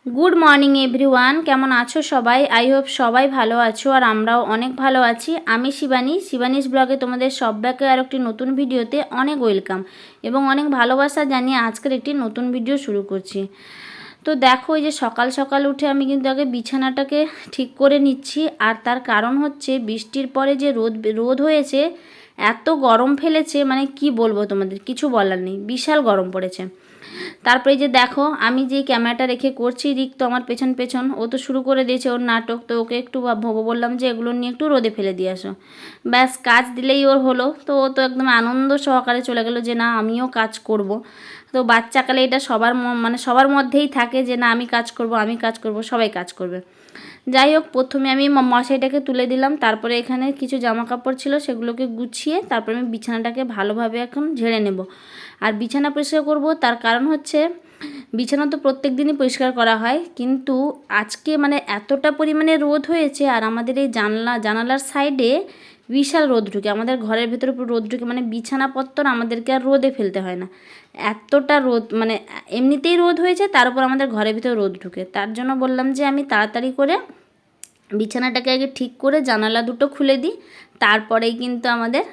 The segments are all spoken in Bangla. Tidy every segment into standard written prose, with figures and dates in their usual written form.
গুড মর্নিং এভরিওয়ান, কেমন আছো সবাই? আই হোপ সবাই ভালো আছো আর আমরাও অনেক ভালো আছি। আমি শিবানীস ব্লগে তোমাদের সবাইকে আর একটি নতুন ভিডিওতে অনেক ওয়েলকাম এবং অনেক ভালোবাসা জানিয়ে আজকের একটি নতুন ভিডিও শুরু করছি। তো দেখো, এই যে সকাল সকাল উঠে আমি কিন্তু আগে বিছানাটাকে ঠিক করে নিচ্ছি। আর তার কারণ হচ্ছে বৃষ্টির পরে যে রোদ হয়েছে, এত গরম ফেলেছে, মানে কি বলবো তোমাদের, কিছু বলার নেই, বিশাল গরম পড়েছে। তারপরে যে দেখো, আমি যেই ক্যামেরাটা রেখে করছি, রিক তো আমার পেছন পেছন, ও তো শুরু করে দিয়েছে ওর নাটক। তো ওকে একটু বললাম যে এগুলো নিয়ে একটু রোদে ফেলে দিয়ে আসো, ব্যাস কাজ দিলেই ওর হলো। তো ও তো একদম আনন্দ সহকারে চলে গেলো যে না আমিও কাজ করব। তো বাচ্চাকালে এটা সবার মানে সবার মধ্যেই থাকে যে না আমি কাজ করব, আমি কাজ করব, সবাই কাজ করবে। যাই হোক, প্রথমে আমি মশারিটাকে তুলে দিলাম, তারপরে এখানে কিছু জামা কাপড় ছিল সেগুলোকে গুছিয়ে তারপরে আমি বিছানাটাকে ভালোভাবে এখন ঝেড়ে নেব। আর বিছানা পরিষ্কার করব, তার কারণ হচ্ছে বিছানা তো প্রত্যেক দিনই পরিষ্কার করা হয়, কিন্তু আজকে মানে এতটা পরিমাণে রোদ হয়েছে আর আমাদের এই জানালার সাইডে বিশাল রোদ ঢুকে, আমাদের ঘরের ভেতরে পুরো রোদ ঢুকে, মানে বিছানাপত্র আমাদেরকে আর রোদে ফেলতে হয় না, এতটা রোদ, মানে এমনিতেই রোদ হয়েছে, তার উপর আমাদের ঘরের ভিতরে রোদ ঢুকে। তার জন্য বললাম যে আমি তাড়াতাড়ি করে বিছানাটাকে আগে ঠিক করে জানালা দুটো খুলে দিই, তারপরেই কিন্তু আমাদের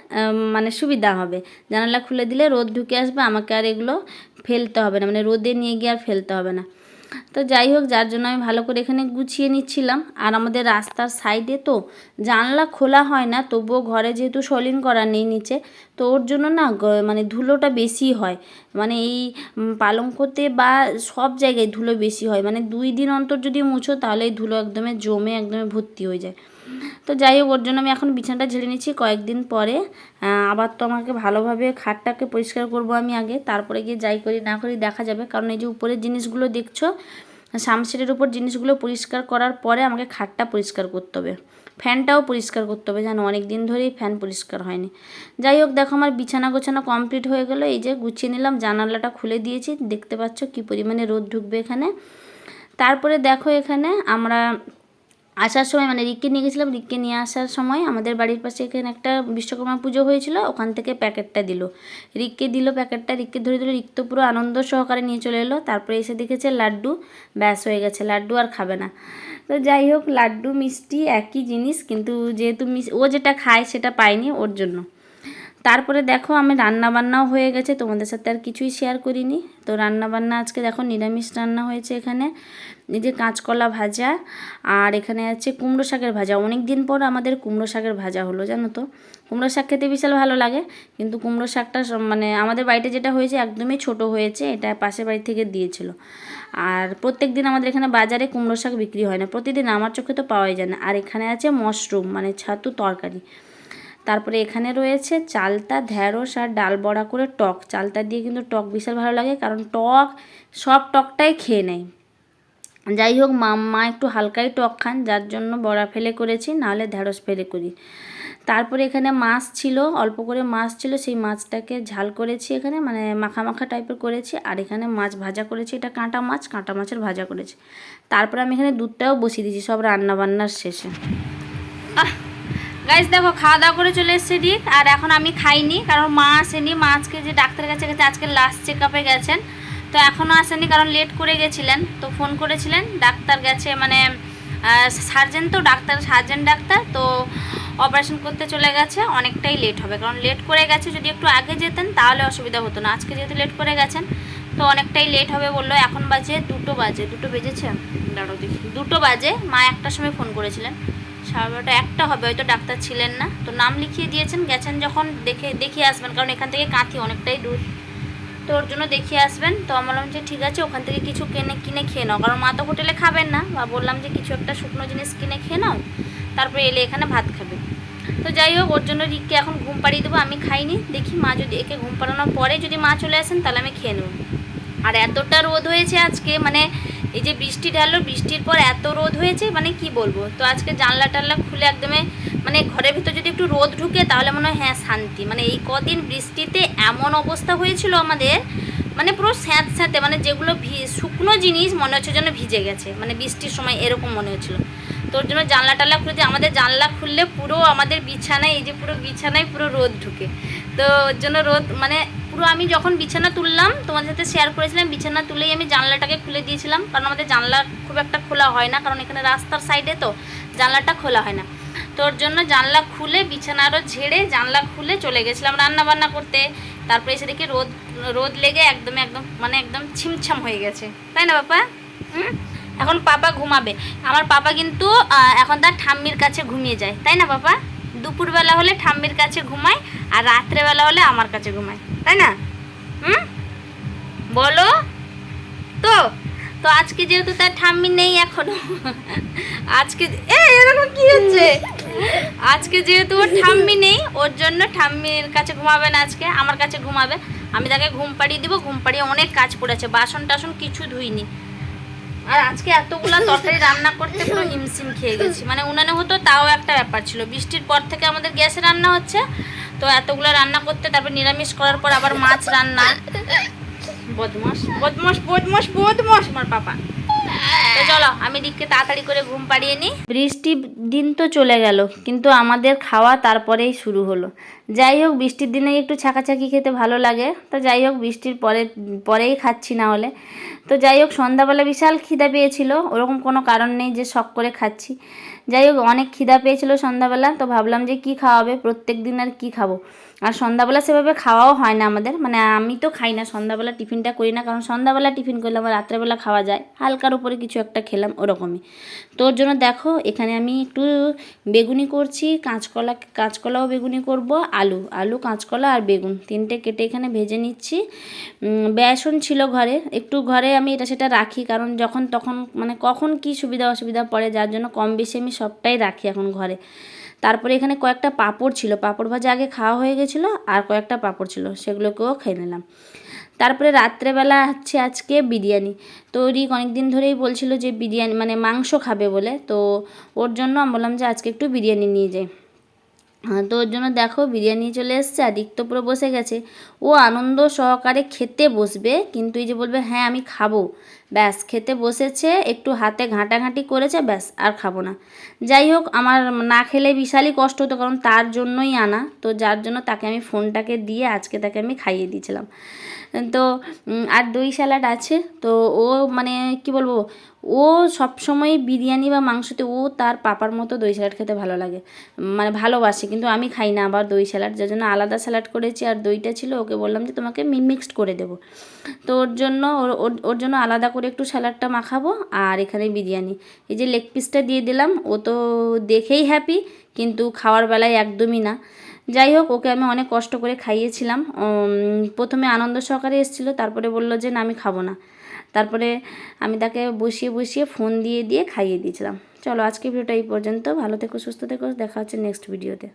মানে সুবিধা হবে। জানালা খুলে দিলে রোদ ঢুকে আসবে, আমাকে আর এগুলো ফেলতে হবে না, মানে রোদে নিয়ে গিয়ে আর ফেলতে হবে না। তো যাই হোক, যার জন্য আমি ভালো করে এখানে গুছিয়ে নিচ্ছিলাম। আর আমাদের রাস্তার সাইডে তো জানলা খোলা হয় না, তবুও ঘরে যেহেতু সলিং করা নেই নিচে, তো ওর জন্য না মানে ধুলোটা বেশি হয়, মানে এই পালঙ্কতে বা সব জায়গায় ধুলো বেশি হয়, মানে 2 দিন অন্তর যদি মুছো তাহলে এই ধুলো একদমই জমে একদমই ভর্তি হয়ে যায়। তো যাই হোক, ওর জন্য আমি এখন বিছানাটা ঝেড়ে নিচ্ছি। কয়েকদিন পরে আবার তো আমাকে ভালোভাবে খাটটাকে পরিষ্কার করব আমি আগে, তারপরে গিয়ে যাই করি না করি দেখা যাবে। কারণ এই যে উপরের জিনিসগুলো দেখছো, সামসেটের উপর জিনিসগুলো পরিষ্কার করার পরে আমাকে খাটটা পরিষ্কার করতে হবে, ফ্যানটাও পরিষ্কার করতে হবে, জানো অনেক দিন ধরেই ফ্যান পরিষ্কার হয়নি। যাই হোক, দেখো আমার বিছানা গোছানো কমপ্লিট হয়ে গেলো, এই যে গুছিয়ে নিলাম, জানালাটা খুলে দিয়েছি, দেখতে পাচ্ছ কী পরিমাণে রোদ ঢুকবে এখানে। তারপরে দেখো এখানে আমরা আসার সময়, মানে রিককে নিয়ে গেছিলাম, রিককে নিয়ে আসার সময় আমাদের বাড়ির পাশে এখানে একটা বিশ্বকর্মা পুজো হয়েছিল, ওখান থেকে প্যাকেটটা দিল, রিককে দিল প্যাকেটটা, রিককে ধরে দিল, রিক তো পুরো আনন্দ সহকারে নিয়ে চলে এলো। তারপরে এসে দেখেছে লাড্ডু, ব্যাস হয়ে গেছে, লাড্ডু আর খাবে না। তো যাই হোক, লাড্ডু মিষ্টি একই জিনিস, কিন্তু যেহেতু ও যেটা খায় সেটা পায়নি ওর জন্য। তারপরে দেখো আমি রান্নাবান্নাও হয়ে গেছে, তোমাদের সাথে আর কিছুই শেয়ার করিনি। তো রান্নাবান্না আজকে দেখো নিরামিষ রান্না হয়েছে, এখানে এই যে কাঁচকলা ভাজা, আর এখানে আছে কুমড়ো শাকের ভাজা। অনেক দিন পর আমাদের কুমড়ো শাকের ভাজা হলো, জানো তো কুমড়ো শাক খেতে বিশাল ভালো লাগে, কিন্তু কুমড়ো শাকটা মানে আমাদের বাড়িতে যেটা হয়েছে একদমই ছোট হয়েছে, এটা পাশের বাড়ি থেকে দিয়েছিল। আর প্রত্যেক দিন আমাদের এখানে বাজারে কুমড়ো শাক বিক্রি হয় না, প্রতিদিন আমার চোখে তো পাওয়াই যায় না। আর এখানে আছে মশরুম, মানে ছাতু তরকারি। তারপরে এখানে রয়েছে চালতা, ঢ্যাঁড়স আর ডাল বড়া করে টক। চালতা দিয়ে কিন্তু টক বিশাল ভালো লাগে, কারণ টক সব টকটাই খেয়ে নেয়। যাই হোক, মা একটু হালকাই টক খান, যার জন্য বড়া ফেলে করেছি, নাহলে ঢ্যাঁড়স ফেলে করি। তারপরে এখানে মাছ ছিল, অল্প করে মাছ ছিল, সেই মাছটাকে ঝাল করেছি এখানে, মানে মাখা মাখা টাইপের করেছি। আর এখানে মাছ ভাজা করেছি, এটা কাঁটা মাছের ভাজা করেছি। তারপরে আমি এখানে দুধটাও বসিয়ে দিয়েছি সব রান্নাবান্নার শেষে। গাইস দেখো, খাওয়া দাওয়া করে চলে এসছে রিক, আর এখন আমি খাইনি, কারণ মা আসেনি। মা আজকে যে ডাক্তারের কাছে গেছে, আজকে লাস্ট চেক আপে গেছেন, তো এখনও আসেনি, কারণ লেট করে গেছিলেন। তো ফোন করেছিলেন, ডাক্তার গেছে, মানে সার্জেন ডাক্তার তো অপারেশন করতে চলে গেছে, অনেকটাই লেট হবে, কারণ লেট করে গেছে। যদি একটু আগে যেতেন তাহলে অসুবিধা হতো না, আজকে যেহেতু লেট করে গেছেন তো অনেকটাই লেট হবে বললো। এখন বাজে 2 বেজেছে, দাঁড়াও দেখি, 2 বাজে। মা 1টার সময় ফোন করেছিলেন, 12:30 1টা হবে হয়তো, ডাক্তার ছিলেন না, তো নাম লিখিয়ে দিয়েছেন, গেছেন যখন দেখিয়ে আসবেন, কারণ এখান থেকে কাঁথি অনেকটাই দূর, তো ওর জন্য দেখিয়ে আসবেন। তো আমি বললাম যে ঠিক আছে, ওখান থেকে কিছু কিনে খেয়ে নাও, কারণ মা তো হোটেলে খাবেন না, বা বললাম যে কিছু একটা শুকনো জিনিস কিনে খেয়ে নাও, তারপরে এলে এখানে ভাত খাবে। তো যাই হোক, ওর জন্য রিককে এখন ঘুম পাড়িয়ে দেবো, আমি খাইনি, দেখি মা যদি একে ঘুম পাড়ানোর পরে যদি মা চলে আসেন তাহলে আমি খেয়ে নেব। আর এতটা রোদ হয়েছে আজকে, মানে এই যে বৃষ্টি ঢাললো, বৃষ্টির পর এত রোদ হয়েছে, মানে কি বলবো। তো আজকে জানলা টানলা খুলে একদমই, মানে ঘরের ভিতর যদি একটু রোদ ঢুকে তাহলে মনে হয় হ্যাঁ শান্তি। মানে এই কদিন বৃষ্টিতে এমন অবস্থা হয়েছিল আমাদের, মানে পুরো স্যাঁতস্যাঁতে, মানে যেগুলো শুকনো জিনিস মনে হচ্ছে যেন ভিজে গেছে, মানে বৃষ্টির সময় এরকম মনে হচ্ছিলো। তো ওর জন্য জানলা টানলা খুলে, যে আমাদের জানলা খুললে পুরো আমাদের বিছানায়, এই যে পুরো বিছানায় পুরো রোদ ঢুকে, তো ওর জন্য রোদ মানে পুরো আমি যখন বিছানা তুললাম তোমাদের সাথে শেয়ার করেছিলাম, বিছানা তুলেই আমি জানলাটাকে খুলে দিয়েছিলাম, কারণ আমাদের জানলা খুব একটা খোলা হয় না, কারণ এখানে রাস্তার সাইডে তো জানলাটা খোলা হয় না। তোর জন্য জানলা খুলে বিছানা আরও ঝেড়ে জানলা খুলে চলে গেছিলাম রান্না বান্না করতে। তারপরে এসে দেখি রোদ লেগে একদম মানে একদম ছিমছাম হয়ে গেছে, তাই না বাবা? এখন পাপা ঘুমাবে। আমার পাপা কিন্তু এখন তার ঠাম্মির কাছে ঘুমিয়ে যায়, তাই না বাবা? দুপুরবেলা হলে ঠাম্মির কাছে ঘুমায়, আর রাত্রেবেলা হলে আমার কাছে ঘুমায়, তাই না? বলো তো। তো আজকে যেহেতু তার ঠাম্মি নেই এখনো, আজকে এরকম কি হচ্ছে, আজকে যেহেতু ওর ঠাম্মি নেই ওর জন্য ঠাম্মির কাছে ঘুমাবে না, আজকে আমার কাছে ঘুমাবে। আমি তাকে ঘুম পাড়িয়ে দিব, ঘুম পাড়িয়ে অনেক কাজ পড়েছে, বাসন টাসন কিছু ধুইনি। আর আজকে এতগুলা তরকারি রান্না করতে পুরো হিমশিম খেয়ে গেছি, মানে উনানে হতো তাও একটা ব্যাপার ছিল, বৃষ্টির পর থেকে আমাদের গ্যাসে রান্না হচ্ছে, তো এতগুলো রান্না করতে, তারপর নিরামিষ করার পর আবার মাছ রান্না। বদমাস বদমাস বদমাস বদমাস আমার পাপা। তো চলো আমি দিককে তাড়াতাড়ি করে ঘুম পাড়িয়ে নিই। বৃষ্টির দিন তো চলে গেল, কিন্তু আমাদের খাওয়া তারপরেই শুরু হলো। যাই হোক, বৃষ্টির দিনে একটু ছাকাছাকি খেতে ভালো লাগে, তো যাই হোক বৃষ্টির পরেই খাচ্ছি না হলে। তো যাই হোক, সন্ধ্যাবেলা বিশাল খিদা পেয়েছিল, ওরকম কোনো কারণ নেই যে শখ করে খাচ্ছি। যাই হোক, অনেক খিদা পেয়েছিল সন্ধ্যাবেলা, তো ভাবলাম যে কি খাওয়া হবে, প্রত্যেক দিন আর কি খাবো। আর সন্ধ্যাবেলা সেভাবে খাওয়াও হয় না আমাদের, মানে আমি তো খাই না সন্ধ্যাবেলা, টিফিনটা করি না, কারণ সন্ধ্যাবেলা টিফিন করলে আমার রাত্রেবেলা খাওয়া যায়, হালকার উপরে কিছু একটা খেলাম ওরকমই। তোর জন্য দেখো এখানে আমি একটু বেগুনি করছি, কাঁচকলাও বেগুনি করব, আলু কাঁচকলা আর বেগুন তিনটে কেটে এখানে ভেজে নিচ্ছি। বেসন ছিল ঘরে আমি এটা সেটা রাখি, কারণ যখন তখন মানে কখন কি সুবিধা অসুবিধা পড়ে, যার জন্য কম বেশি আমি সবটাই রাখি এখন ঘরে। তারপরে এখানে কয়েকটা পাঁপড় ছিল, পাঁপড় ভাজা আগে খাওয়া হয়ে গেছিলো, আর কয়েকটা পাঁপড় ছিল সেগুলোকেও খেয়ে নিলাম। তারপরে রাত্রেবেলা হচ্ছে আজকে বিরিয়ানি তৈরি, অনেক দিন ধরেই বলছিল যে বিরিয়ানি মানে মাংস খাবে বলে, তো ওর জন্য আমি বললাম যে আজকে একটু বিরিয়ানি নিয়ে যাই। হ্যাঁ, তো ওর জন্য দেখো বিরিয়ানি চলে এসছে, আর রিক্ত পুরো বসে গেছে। ও আনন্দ সহকারে খেতে বসবে, কিন্তু এই যে বলবে হ্যাঁ আমি খাবো, ব্যাস খেতে বসেছে, একটু হাতে ঘাঁটাঘাঁটি করেছে, ব্যাস আর খাবো না। যাই হোক, আমার না খেলে বিশালই কষ্ট হতো, কারণ তার জন্যই আনা, তো যার জন্য তাকে আমি ফোনটাকে দিয়ে আজকে তাকে আমি খাইয়ে দিয়েছিলাম। তো আর দই স্যালাড আছে, তো ও মানে কি বলবো, ও সবসময় বিরিয়ানি বা মাংসতে ও তার পাপার মতো দই স্যালাড খেতে ভালো লাগে, মানে ভালোবাসে, কিন্তু আমি খাই না আবার দই স্যালাড, যার জন্য আলাদা স্যালাড করেছি। আর দইটা ছিল, ওকে বললাম যে তোমাকে মিক্সড করে দেবো, তো ওর জন্য ওর জন্য আলাদা করে একটু স্যালাডটা মাখাবো। আর এখানে বিরিয়ানি, এই যে লেগ পিসটা দিয়ে দিলাম, ও তো দেখেই হ্যাপি, কিন্তু খাওয়ার বেলায় একদমই না। যাই হোক, ওকে আমি অনেক কষ্ট করে খাইয়েছিলাম। প্রথমে আনন্দ সহকারে এসেছিলো, তারপরে বললো যে না আমি খাবো না, তারপরে আমি তাকে বসিয়ে ফোন দিয়ে খাইয়ে দিয়েছিলাম। চলো আজকে ভিডিওটা এই পর্যন্ত, ভালো থেকো সুস্থ থেকো, দেখা হচ্ছে নেক্সট ভিডিওতে।